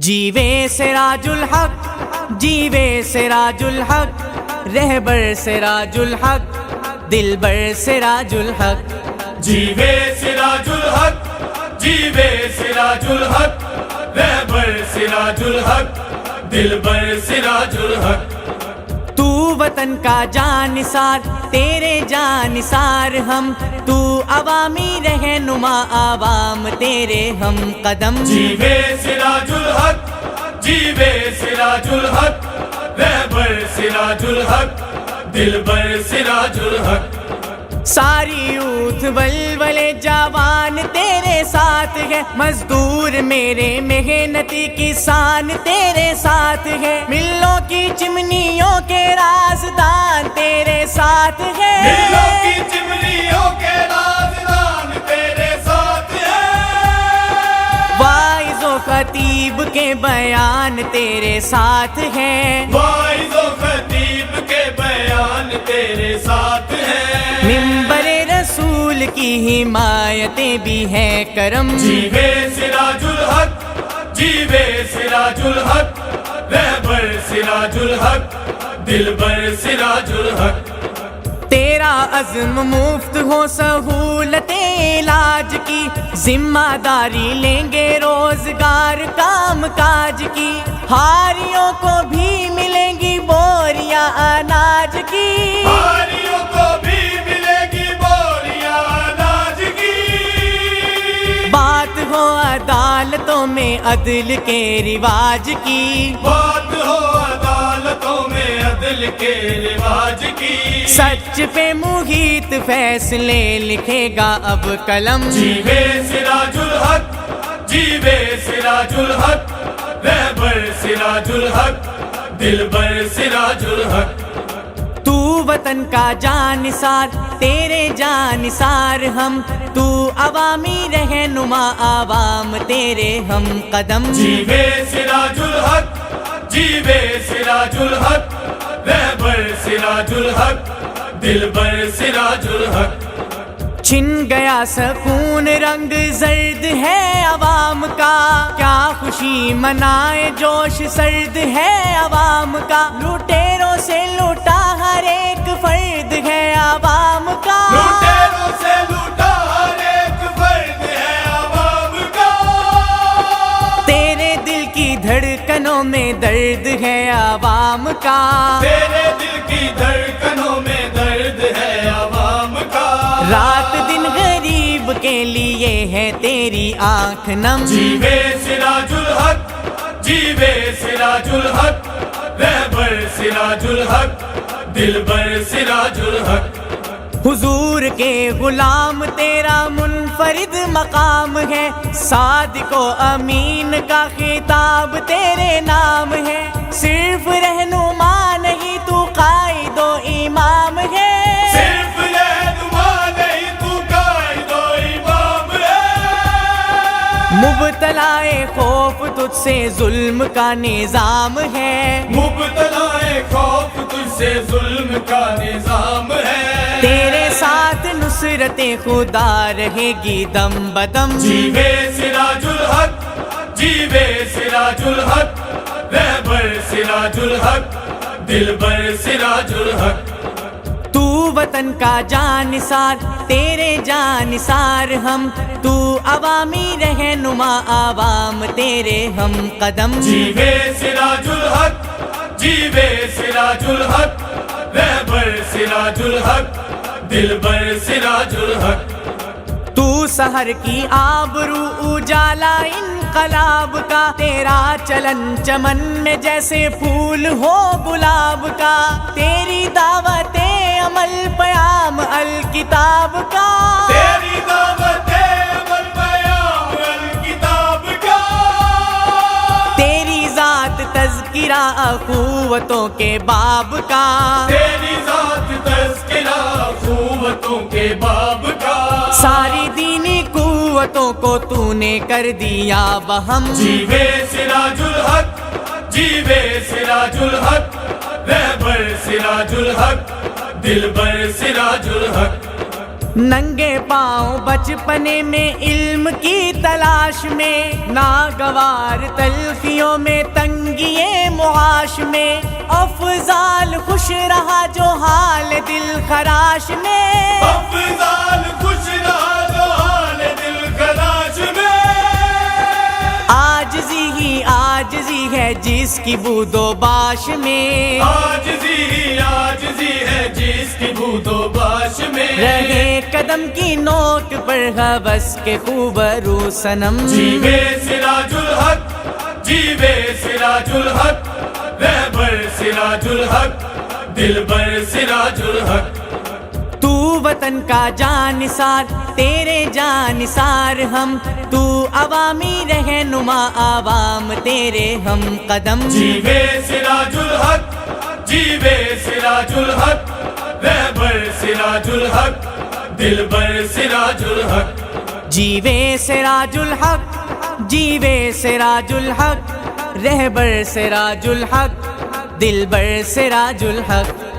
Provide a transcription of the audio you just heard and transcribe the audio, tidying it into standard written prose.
جیوے سراج الحق، جیوے سراج الحق، رہبر سراج الحق، دلبر سراج الحق۔ جیوے سراج الحق، جیوے سراج الحق، رہبر سراج الحق، دلبر سراج الحق۔ تو وطن کا جانثار، تیرے جانثار ہم، تو عوامی رہنما، عوام تیرے ہم قدم۔ جیوے سراج الحق، جیوے سراج الحق، رہبر سراج الحق، دلبر سراج الحق۔ ساری یوتھ ولولے جوان تیرے ساتھ ہے، مزدور میرے محنتی کسان تیرے ساتھ ہے، ملوں کی چمنیوں کے رازدان تیرے ساتھ ہے، ملوں کی چمنیوں کے رازدان تیرے ساتھ ہے، واعظ و خطیب کے بیان تیرے ساتھ ہے، واعظ و خطیب کے بیان تیرے ساتھ ہے، منبر رسول کی حمایتیں بھی ہے کرم۔ جیوے سراج الحق، جیوے سراج الحق، رہبر سراج الحق، دلبر سراج الحق۔ تیرا عزم مفت ہو سہولت علاج کی، ذمہ داری لیں گے روزگار کام کاج کی، ہاریوں کو بھی ملیں گی بوریاں اناج کی، ہاریوں کو بھی ملے گی بوریاں اناج کی، بات ہو عدالتوں میں عدل کے رواج کی، بات ہو عدالتوں میں عدل کے رواج کی، سچ پہ محیط فیصلے لکھے گا اب قلم۔ جیوے سراج الحق، جیوے سراج الحق، رہبر سراج الحق، دلبر سراج الحق۔ تو وطن کا جانثار، تیرے جانثار ہم، تو عوامی رہنما، عوام تیرے ہم قدم۔ جیوے سراج الحق، جیوے سراج الحق، رہبر سراج الحق، دلبر سراج الحق۔ چھن گیا سکون، رنگ زرد ہے عوام کا، کیا خوشی منائے، جوش سرد ہے عوام کا، لوٹیروں سے لوٹا ہر ایک فرد ہے عوام کا، لوٹیروں سے لوٹا ہر ایک فرد ہے عوام کا، تیرے دل کی دھڑکنوں میں درد ہے عوام کا، تیرے دل کی دھڑکنوں میں درد ہے عوام کا، رات دن غریب کے لیے ہے تیری آنکھ نم۔ جیوے سراج الحق، جیوے سراج الحق، رہبر سراج الحق، دلبر سراج الحق۔ حضور کے غلام تیرا منفرد مقام ہے، صادق و امین کا خطاب تیرے نام ہے، صرف رہنما نہیں تو قائد و امام ہے، صرف رہنما نہیں تو قائد و امام ہے، مبتلا خوف تجھ سے ظلم کا نظام ہے، مبتلا خوف تجھ سے ظلم کا نظام ہے، تیرے ساتھ نصرت خدا رہے گی دم بدم۔ جیوے سراج الحق، جیوے سراج الحق، رہبر سراج الحق، دلبر سراج الحق۔ تو وطن کا جانثار، تیرے جانثار ہم، تو عوامی رہنما، عوام تیرے ہم قدم۔ جیوے سراج الحق، جیوے سراج الحق، رہبر سراج الحق، دلبر سراج الحق۔ تو سحر کی آبرو اجالا انقلاب کا، تیرا چلن چمن میں جیسے پھول ہو گلاب کا، تیری دعوت عمل پیام الکتاب کا، تیری دعوت عمل پیام الکتاب کا، تیری ذات تذکرہ قوتوں کے باب کا، تیری ذات تذکرہ قوتوں کے باب کا، ساری دینی قوتوں کو تو نے کر دیا بہم۔ جیوے سراج الحق، جیوے سراج الحق، رہبر سراج الحق، دلبر سراج الحق۔ ننگے پاؤں بچپنے میں علم کی تلاش میں، ناگوار تلخیوں میں تنگیے معاش میں، افضال خوش رہا جو حال دل خراش میں، افضال خوش رہا جو حال دل خراش میں، عاجزی ہی عاجزی ہے جس کی بود و باش میں، عاجزی ہی عاجزی ہے جس کی بود و باش میں، رہے قدم کی نوک پر ہوس کے خوبرو صنم، جیوے سراج الحق، جیوے سراج الحق، رہبر سراج الحق، دلبر سراج الحق، تو وطن کا جانثار تیرے جانثار ہم، تو عوامی رہنما عوام تیرے ہم قدم، جیوے سراج الحق، جیوے سراج الحق، رہبر سراج الحق، دلبر سراج الحق، جیوے سراج الحق، جیوے سراج الحق، رہبر سراج الحق، دلبر سراج الحق۔